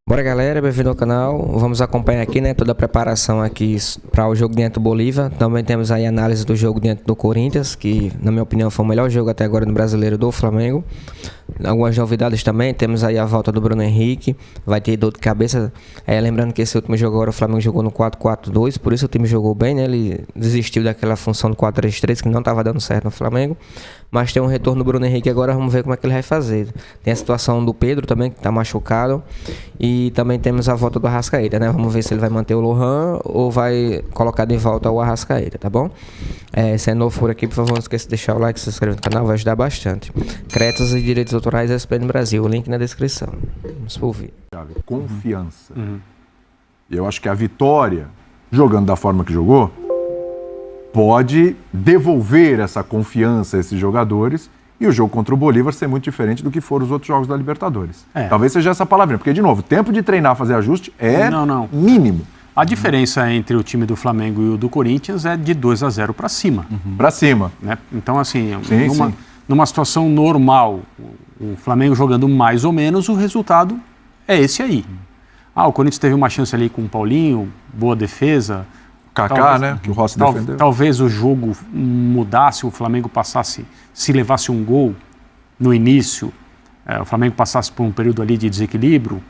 Bora galera, bem-vindo ao canal. Vamos acompanhar aqui, né, toda a preparação aqui para o jogo diante do Bolívar. Também temos aí a análise do jogo diante do Corinthians, que na minha opinião foi o melhor jogo até agora no Brasileiro do Flamengo. Algumas novidades também, temos aí a volta do Bruno Henrique, vai ter dor de cabeça. Lembrando que esse último jogo agora o Flamengo jogou no 4-4-2, por isso o time jogou bem, né? Ele desistiu daquela função do 4-3-3 que não estava dando certo no Flamengo. Mas tem um retorno do Bruno Henrique agora, vamos ver como é que ele vai fazer. Tem a situação do Pedro também, que está machucado. E também temos a volta do Arrascaeta, né? Vamos ver se ele vai manter o Lohan ou vai colocar de volta o Arrascaeta, tá bom? Se é novo por aqui, por favor, não esqueça de deixar o like, se inscrever no canal, vai ajudar bastante. Créditos e direitos autorais SPN Brasil, o link na descrição. Vamos pro vídeo. Confiança. E eu acho que a vitória, jogando da forma que jogou, pode devolver essa confiança a esses jogadores e o jogo contra o Bolívar ser muito diferente do que foram os outros jogos da Libertadores. Talvez seja essa palavrinha, porque, de novo, o tempo de treinar, fazer ajuste é mínimo. A diferença entre o time do Flamengo e o do Corinthians é de 2-0 para cima. Para cima. Né? Então, assim, numa situação normal, o Flamengo jogando mais ou menos, o resultado é esse aí. O Corinthians teve uma chance ali com o Paulinho, boa defesa. Kaká, talvez, né? Que o Rossi defendeu. Talvez o jogo mudasse, o Flamengo passasse, se levasse um gol no início, o Flamengo passasse por um período ali de desequilíbrio,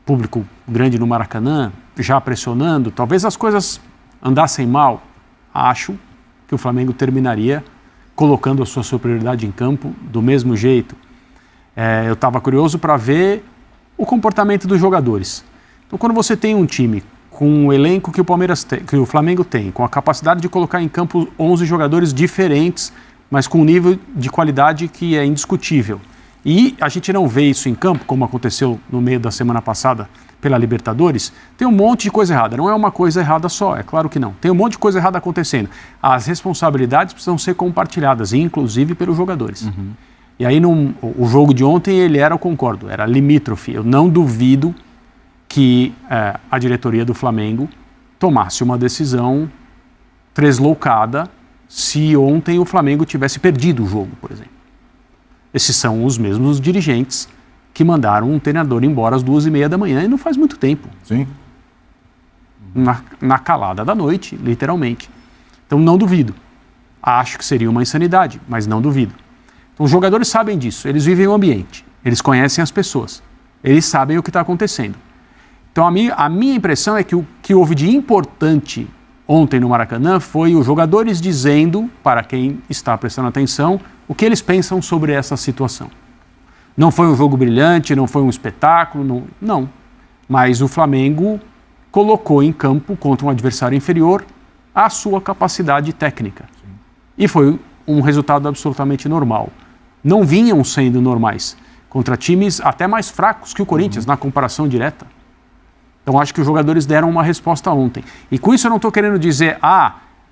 público grande no Maracanã, já pressionando, talvez as coisas andassem mal. Acho que o Flamengo terminaria colocando a sua superioridade em campo do mesmo jeito. Eu estava curioso para ver o comportamento dos jogadores. Então, quando você tem um time com o elenco que o Flamengo tem, com a capacidade de colocar em campo 11 jogadores diferentes, mas com um nível de qualidade que é indiscutível. E a gente não vê isso em campo, como aconteceu no meio da semana passada pela Libertadores, tem um monte de coisa errada. Não é uma coisa errada só, é claro que não. Tem um monte de coisa errada acontecendo. As responsabilidades precisam ser compartilhadas, inclusive pelos jogadores. E aí o jogo de ontem, eu concordo, era limítrofe. Eu não duvido que a diretoria do Flamengo tomasse uma decisão tresloucada se ontem o Flamengo tivesse perdido o jogo, por exemplo. Esses são os mesmos dirigentes que mandaram um treinador embora às 2h30 da manhã e não faz muito tempo. Sim. Na calada da noite, literalmente. Então não duvido. Acho que seria uma insanidade, mas não duvido. Então os jogadores sabem disso, eles vivem o ambiente, eles conhecem as pessoas, eles sabem o que está acontecendo. Então, a minha impressão é que o que houve de importante ontem no Maracanã foi os jogadores dizendo, para quem está prestando atenção, o que eles pensam sobre essa situação. Não foi um jogo brilhante, não foi um espetáculo, não. Mas o Flamengo colocou em campo, contra um adversário inferior, a sua capacidade técnica. Sim. E foi um resultado absolutamente normal. Não vinham sendo normais contra times até mais fracos que o Corinthians, na comparação direta. Então, acho que os jogadores deram uma resposta ontem. E com isso eu não estou querendo dizer,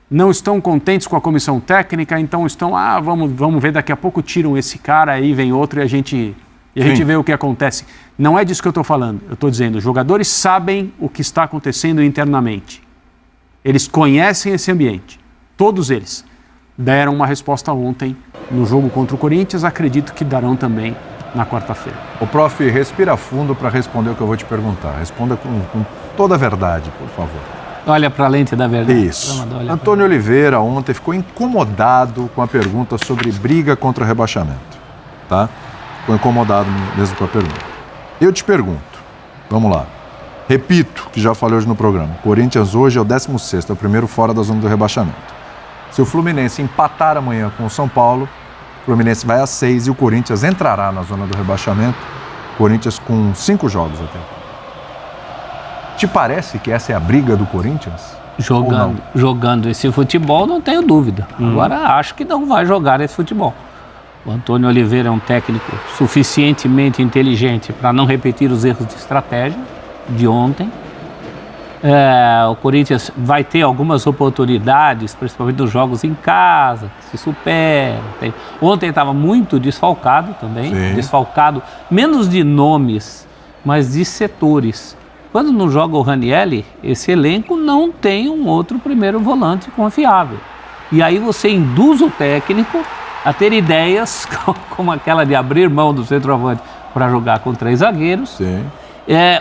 não estão contentes com a comissão técnica, então estão, vamos ver, daqui a pouco tiram esse cara aí, vem outro e a gente vê o que acontece. Não é disso que eu estou falando. Eu estou dizendo, os jogadores sabem o que está acontecendo internamente. Eles conhecem esse ambiente. Todos eles deram uma resposta ontem no jogo contra o Corinthians, acredito que darão também na quarta-feira. Ô, prof, respira fundo para responder o que eu vou te perguntar. Responda com toda a verdade, por favor. Olha para a lente da verdade. Isso. Antônio Oliveira ontem ficou incomodado com a pergunta sobre briga contra o rebaixamento. Tá? Ficou incomodado mesmo com a pergunta. Eu te pergunto, vamos lá. Repito, que já falei hoje no programa. Corinthians hoje é o 16º, é o primeiro fora da zona do rebaixamento. Se o Fluminense empatar amanhã com o São Paulo, o Fluminense vai a 6 e o Corinthians entrará na zona do rebaixamento. Corinthians com 5 jogos até. Te parece que essa é a briga do Corinthians? Jogando esse futebol, não tenho dúvida. Agora, acho que não vai jogar esse futebol. O Antônio Oliveira é um técnico suficientemente inteligente para não repetir os erros de estratégia de ontem. O Corinthians vai ter algumas oportunidades, principalmente nos jogos em casa, se supera. Ontem estava muito desfalcado também, desfalcado menos de nomes, mas de setores. Quando não joga o Ranieri, esse elenco não tem um outro primeiro volante confiável. E aí você induz o técnico a ter ideias como aquela de abrir mão do centroavante para jogar com 3 zagueiros. Sim.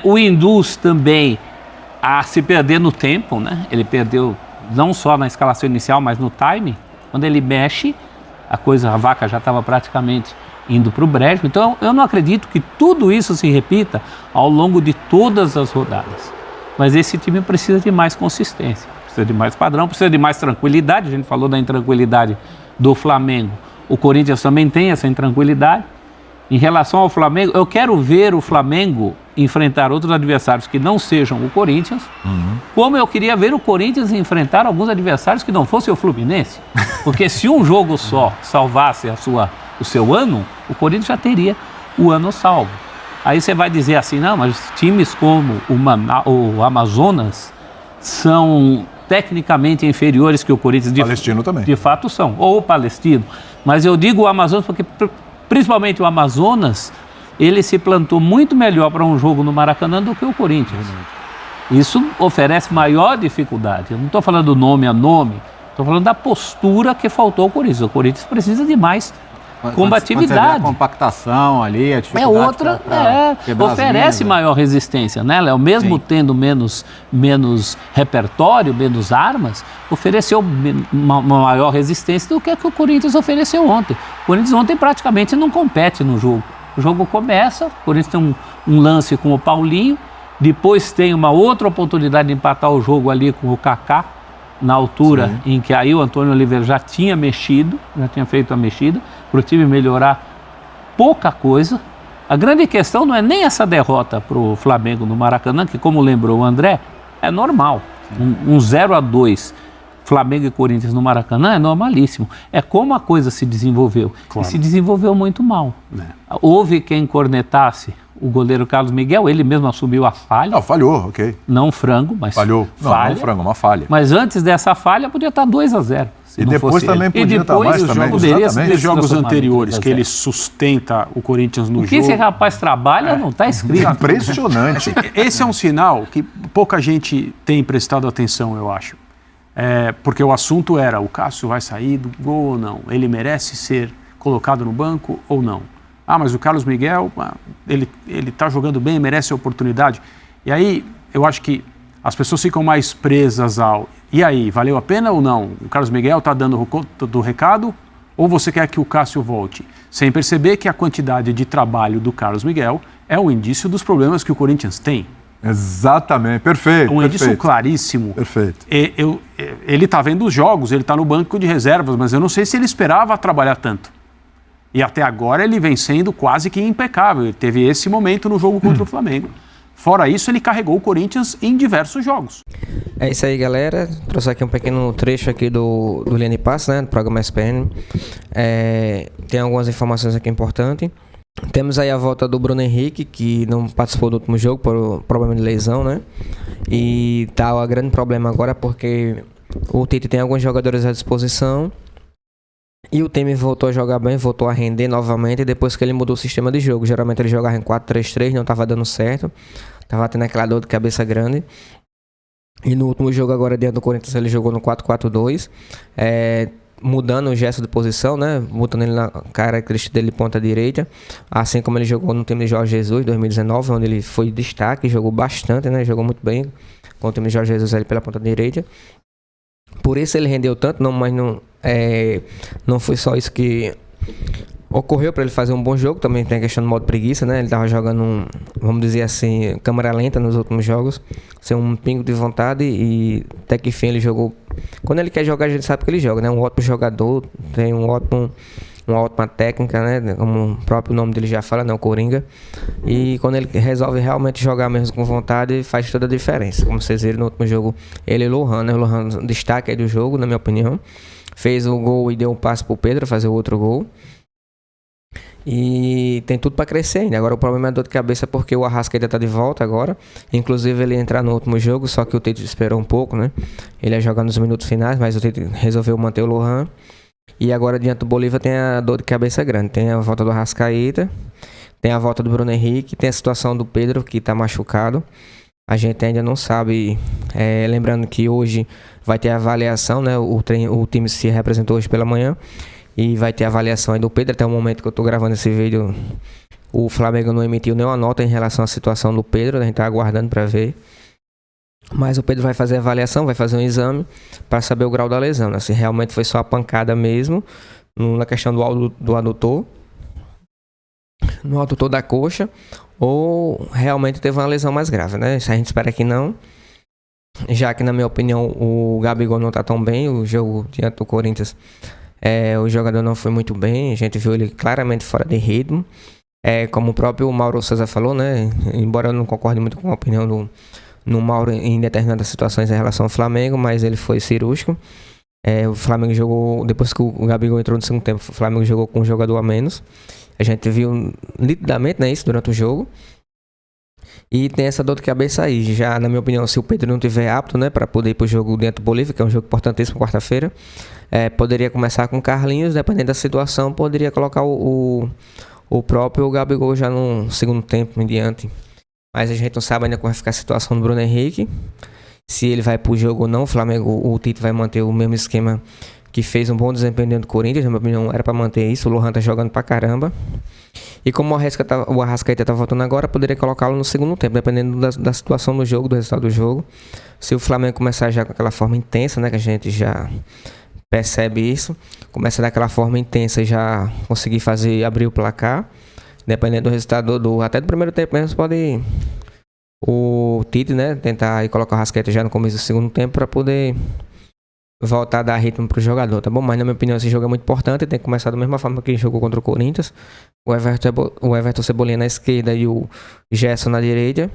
O induz também a se perder no tempo, né? Ele perdeu não só na escalação inicial, mas no timing. Quando ele mexe, a vaca já estava praticamente indo para o brejo. Então, eu não acredito que tudo isso se repita ao longo de todas as rodadas. Mas esse time precisa de mais consistência, precisa de mais padrão, precisa de mais tranquilidade. A gente falou da intranquilidade do Flamengo. O Corinthians também tem essa intranquilidade. Em relação ao Flamengo, eu quero ver o Flamengo enfrentar outros adversários que não sejam o Corinthians, como eu queria ver o Corinthians enfrentar alguns adversários que não fossem o Fluminense. Porque se um jogo só salvasse o seu ano, o Corinthians já teria o ano salvo. Aí você vai dizer assim, não, mas times como o Amazonas são tecnicamente inferiores que o Corinthians. Palestino também. De fato são, ou o Palestino. Mas eu digo o Amazonas porque, principalmente o Amazonas, ele se plantou muito melhor para um jogo no Maracanã do que o Corinthians. Isso oferece maior dificuldade. Eu não estou falando nome a nome, estou falando da postura que faltou ao Corinthians. O Corinthians precisa de mais combatividade. Quando você vê a compactação ali, a dificuldade oferece maior resistência, né, Léo? Mesmo tendo menos repertório, menos armas, ofereceu uma maior resistência do que o Corinthians ofereceu ontem. O Corinthians ontem praticamente não compete no jogo. O jogo começa, o Corinthians tem um lance com o Paulinho, depois tem uma outra oportunidade de empatar o jogo ali com o Kaká, na altura em que aí o Antônio Oliveira já tinha feito a mexida, para o time melhorar pouca coisa. A grande questão não é nem essa derrota para o Flamengo no Maracanã, que, como lembrou o André, é normal. Um 0-2 Flamengo e Corinthians no Maracanã é normalíssimo. É como a coisa se desenvolveu. Claro. E se desenvolveu muito mal. Houve quem cornetasse o goleiro Carlos Miguel, ele mesmo assumiu a falha. Não, falhou, ok. Não frango, mas falhou. Não frango, uma falha. Mas antes dessa falha podia estar 2-0. E depois também podia estar mais também. Os jogos anteriores que ele sustenta o Corinthians no jogo. O que esse rapaz trabalha não está escrito. Impressionante. Esse é um sinal que pouca gente tem prestado atenção, eu acho. Porque o assunto era, o Cássio vai sair do gol ou não? Ele merece ser colocado no banco ou não? Ah, mas o Carlos Miguel, ele está jogando bem, merece a oportunidade. E aí, eu acho que as pessoas ficam mais presas ao... E aí, valeu a pena ou não? O Carlos Miguel está dando do recado ou você quer que o Cássio volte? Sem perceber que a quantidade de trabalho do Carlos Miguel é um indício dos problemas que o Corinthians tem. Exatamente, perfeito. Um indício claríssimo. Perfeito. Ele está vendo os jogos, ele está no banco de reservas, mas eu não sei se ele esperava trabalhar tanto. E até agora ele vem sendo quase que impecável. Ele teve esse momento no jogo contra o Flamengo. Fora isso, ele carregou o Corinthians em diversos jogos. É isso aí, galera. Trouxe aqui um pequeno trecho aqui do Linha de Passe, né, do programa SPN. Tem algumas informações aqui importantes. Temos aí a volta do Bruno Henrique, que não participou do último jogo por problema de lesão, né? E tá o grande problema agora porque o Tite tem alguns jogadores à disposição. E o time voltou a jogar bem, voltou a render novamente depois que ele mudou o sistema de jogo. Geralmente ele jogava em 4-3-3, não estava dando certo. Estava tendo aquela dor de cabeça grande. E no último jogo agora diante do Corinthians ele jogou no 4-4-2. Mudando o gesto de posição, né? Botando ele na característica dele ponta direita. Assim como ele jogou no time de Jorge Jesus em 2019, onde ele foi destaque, jogou bastante, né? Jogou muito bem com o time de Jorge Jesus ali pela ponta direita. Por isso ele rendeu tanto, mas não foi só isso que ocorreu para ele fazer um bom jogo. Também tem a questão do modo preguiça, né? Ele estava jogando, vamos dizer assim, câmera lenta nos últimos jogos, sem um pingo de vontade, e até que enfim ele jogou. Quando ele quer jogar, a gente sabe que ele joga, né? Um ótimo jogador, tem uma ótima técnica, né? Como o próprio nome dele já fala, né? O Coringa. E quando ele resolve realmente jogar mesmo com vontade, faz toda a diferença. Como vocês viram no último jogo, ele e o Lohan, né? O Lohan destaque aí do jogo, na minha opinião. Fez o gol e deu um passe pro Pedro fazer o outro gol. E tem tudo para crescer ainda. Agora o problema é a dor de cabeça porque o Arrascaeta tá de volta agora. Inclusive ele ia entrar no último jogo, só que o Tite esperou um pouco, né? Ele ia jogar nos minutos finais, mas o Tite resolveu manter o Lohan. E agora diante do Bolívar tem a dor de cabeça grande. Tem a volta do Arrascaeta, tem a volta do Bruno Henrique, tem a situação do Pedro que tá machucado. A gente ainda não sabe, lembrando que hoje vai ter a avaliação, né? O time se representou hoje pela manhã. E vai ter a avaliação aí do Pedro. Até o momento que eu tô gravando esse vídeo, O Flamengo não emitiu nenhuma nota em relação à situação do Pedro, a gente está aguardando para ver. Mas o Pedro vai fazer a avaliação, vai fazer um exame para saber o grau da lesão, né? Se realmente foi só a pancada mesmo, na questão do adutor, no adutor da coxa, ou realmente teve uma lesão mais grave, né? Se a gente espera que não, já que na minha opinião o Gabigol não está tão bem, o jogo diante do Corinthians, o jogador não foi muito bem, a gente viu ele claramente fora de ritmo. Como o próprio Mauro César falou, né? Embora eu não concorde muito com a opinião do Mauro em determinadas situações em relação ao Flamengo, mas ele foi cirúrgico. O Flamengo jogou, depois que o Gabigol entrou no segundo tempo, o Flamengo jogou com um jogador a menos. A gente viu nitidamente, né, isso durante o jogo. E tem essa dor de cabeça aí. Já, na minha opinião, se o Pedro não estiver apto, né, para poder ir para o jogo dentro do Bolívia, que é um jogo importantíssimo quarta-feira, poderia começar com Carlinhos, dependendo da situação, poderia colocar o próprio Gabigol já no segundo tempo em diante. Mas a gente não sabe ainda como vai ficar a situação do Bruno Henrique, se ele vai pro jogo ou não. O Flamengo, o Tite vai manter o mesmo esquema que fez um bom desempenho dentro do Corinthians. Na minha opinião, era para manter isso. O Lohan tá jogando pra caramba. E como o Arrascaeta tá voltando agora, poderia colocá-lo no segundo tempo, dependendo da situação do jogo, do resultado do jogo. Se o Flamengo começar já com aquela forma intensa, né, que a gente já percebe isso, começa daquela forma intensa e já conseguir abrir o placar, dependendo do resultado até do primeiro tempo mesmo, pode o Tite, né, tentar colocar o Arrascaeta já no começo do segundo tempo para poder voltar a dar ritmo pro jogador, tá bom? Mas na minha opinião esse jogo é muito importante, tem que começar da mesma forma que jogou contra o Corinthians, o Everton Cebolinha na esquerda e o Gerson na direita.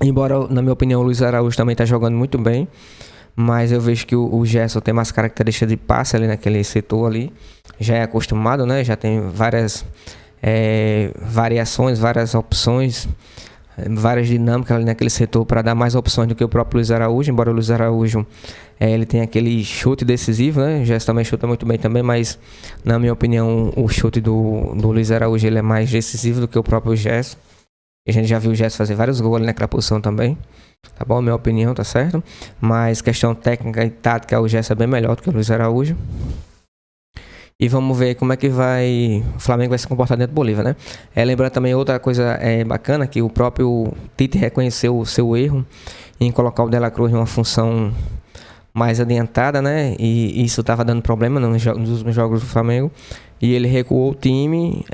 Embora, na minha opinião, o Luiz Araújo também tá jogando muito bem, mas eu vejo que o Gerson tem mais características de passe ali naquele setor ali, já é acostumado, né? Já tem várias variações, várias opções, várias dinâmicas ali naquele setor para dar mais opções do que o próprio Luiz Araújo. Embora o Luiz Araújo ele tenha aquele chute decisivo, né? O Gerson também chuta muito bem também, mas na minha opinião o chute do Luiz Araújo ele é mais decisivo do que o próprio Gerson. A gente já viu o Gerson fazer vários gols ali naquela posição também, tá bom? Minha opinião, tá certo? Mas questão técnica e tática, o Gerson é bem melhor do que o Luiz Araújo. E vamos ver como é que o Flamengo vai se comportar dentro do Bolívia, né? Lembrando também outra coisa bacana, que o próprio Tite reconheceu o seu erro em colocar o De La Cruz numa função mais adiantada, né? E isso estava dando problema nos últimos jogos do Flamengo. E ele recuou o time,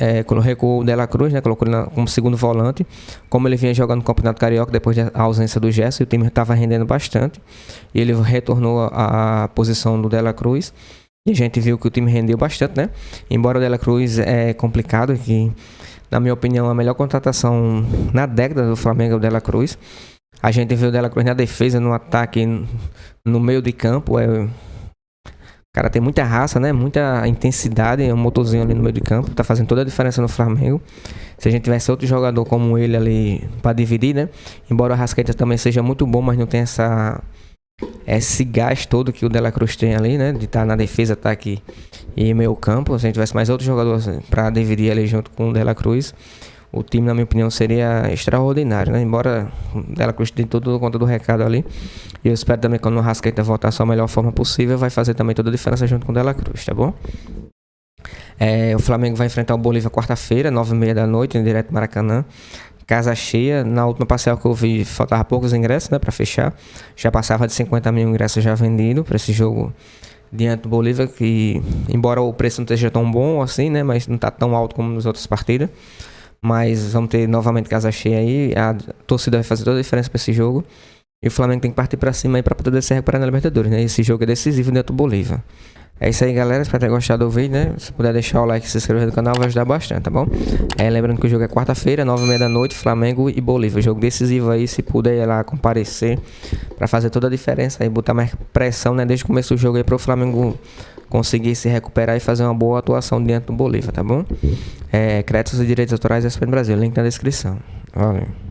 recuou o De La Cruz, né? Colocou ele como segundo volante. Como ele vinha jogando no Campeonato Carioca depois da ausência do Gerson, o time estava rendendo bastante. E ele retornou à posição do De La Cruz. E a gente viu que o time rendeu bastante, né? Embora o De La Cruz é complicado, que na minha opinião a melhor contratação na década do Flamengo é o De La Cruz. A gente viu o De La Cruz na defesa, no ataque, no meio de campo. O cara tem muita raça, né? Muita intensidade, é um motorzinho ali no meio de campo. Tá fazendo toda a diferença no Flamengo. Se a gente tivesse outro jogador como ele ali para dividir, né? Embora o Arrascaeta também seja muito bom, mas não tem esse gás todo que o De La Cruz tem ali, né? De estar na defesa, ataque e meio campo. Se a gente tivesse mais outros jogadores para dividir ali junto com o De La Cruz, o time, na minha opinião, seria extraordinário, né? Embora o De La Cruz tenha tudo conta do recado ali. E eu espero também que quando o Arrascaeta voltar a sua melhor forma possível, vai fazer também toda a diferença junto com o De La Cruz, tá bom? O Flamengo vai enfrentar o Bolívia quarta-feira, 9h30 da noite, em direto Maracanã. Casa cheia. Na última parcial que eu vi, faltava poucos ingressos, né, para fechar. Já passava de 50 mil ingressos já vendidos para esse jogo diante do Bolívia, que embora o preço não esteja tão bom assim, né, mas não está tão alto como nas outras partidas. Mas vamos ter novamente casa cheia aí. A torcida vai fazer toda a diferença para esse jogo. E o Flamengo tem que partir para cima aí para poder se recuperar na Libertadores, né? Esse jogo é decisivo dentro do Bolívia. É isso aí, galera. Espero ter gostado do vídeo, né? Se puder deixar o like e se inscrever no canal, vai ajudar bastante, tá bom? Lembrando que o jogo é quarta-feira, 9h30 da noite, Flamengo e Bolívia. Jogo decisivo aí, se puder ir lá comparecer para fazer toda a diferença aí, botar mais pressão, né? Desde o começo do jogo aí para o Flamengo conseguir se recuperar e fazer uma boa atuação diante do Bolívia, tá bom? Créditos e direitos autorais da ESPN Brasil, link na descrição. Valeu.